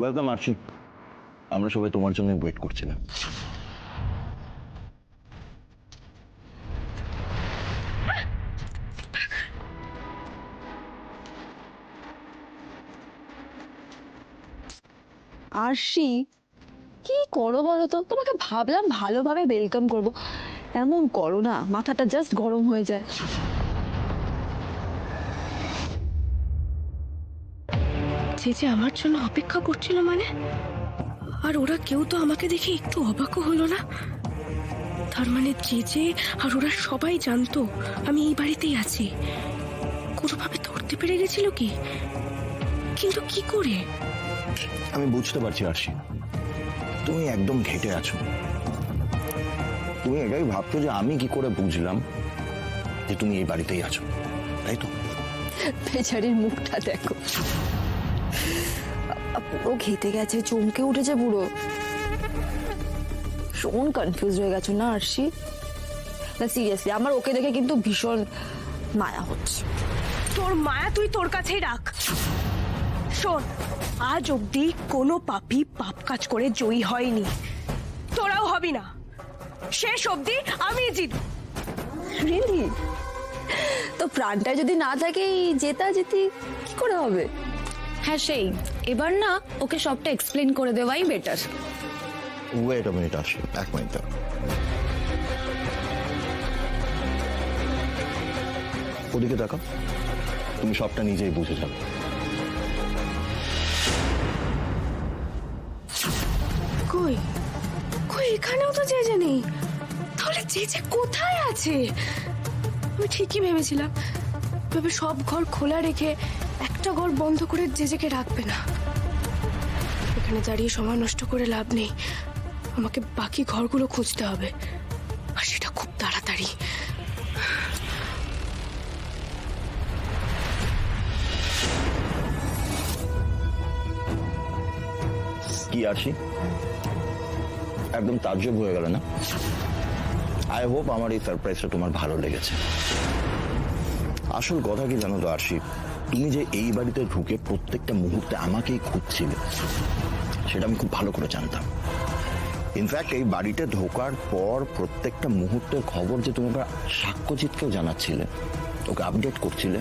Welcome আরশি। আমরা সবাই তোমার জন্য ওয়েট করছিলাম। আরশি, কি করো বলো তো? তোমাকে ভাবলাম ভালোভাবে ওয়েলকাম করব, এমন করো না, মাথাটা জাস্ট গরম হয়ে যায়। যে আমার জন্য অপেক্ষা করছিল মানে, আর ওরা কেউ তো আমাকে দেখে একটু অবাকও হলো না। তার মানে যে আর ওরা সবাই জানতো আমি এই বাড়িতেই আছি। কোনোভাবে ধরতে পেরে গেছিল কি, কিন্তু কি করে? আমি বুঝতে পারছি আরশি, তুমি একদম ঘেটে আছো। তুমি এটাই ভাবছো যে আমি কি করে বুঝলাম যে তুমি এই বাড়িতেই আছো, তাই তো? বেচারির মুখটা দেখো, পুরো ঘেটে গেছে, চমকে উঠেছে পুরো। ভীষণ কনফিউজ হয়ে গেছো না আরশি? না সিরিয়াসলি, আমার ওকে দেখে কিন্তু ভীষণ মায়া হচ্ছে। তোর মায়া তুই তোর কাছেই রাখ। শোন, আজ অব্দি কোনো পাপী পাপ কাজ করে জয়ী হয়নি, তোরাও হবি না। শেষ অব্দি আমি জিত। রিয়েলি? তো প্রাণটা যদি না থাকে, এই জেতা যেতে কি করে হবে? হ্যাঁ সেই, এবার না ওকে সবটা এক্সপ্লেন করে দেওয়াই বেটার। ওয়েট আ মিনিট আরশি, এক মিনিট। ওদিকে তাকাও, তুমি সবটা নিজেই বুঝে যাবে। কই কই, এখানেও তো যে নেই। তাহলে যে কোথায় আছে? আমি ঠিকই ভেবেছিলাম, ভেবে সব ঘর খোলা রেখে একটা ঘর বন্ধ করে জেজেকে রাখবে না। এখানে দাঁড়িয়ে সময় নষ্ট করে লাভ নেই, আমাকে বাকি ঘরগুলো খুঁজতে হবে, আর সেটা খুব তাড়াতাড়ি। কি আরশি, একদম তাজ্জব হয়ে গেল না? আই হোপ আমার এই সারপ্রাইজটা তোমার ভালো লেগেছে। আসল কথা কি জানো তো আরশি, তুমি যে এই বাড়িতে ঢুকে প্রত্যেকটা মুহূর্তে আমাকেই খুঁজছিলে, সেটা আমি খুব ভালো করে জানতাম। ইনফ্যাক্ট এই বাড়িতে ঢোকার পর প্রত্যেকটা মুহূর্তের খবর যে তুমি সাক্ষ্যজিৎকেও জানাচ্ছিলে, ওকে আপডেট করছিলে,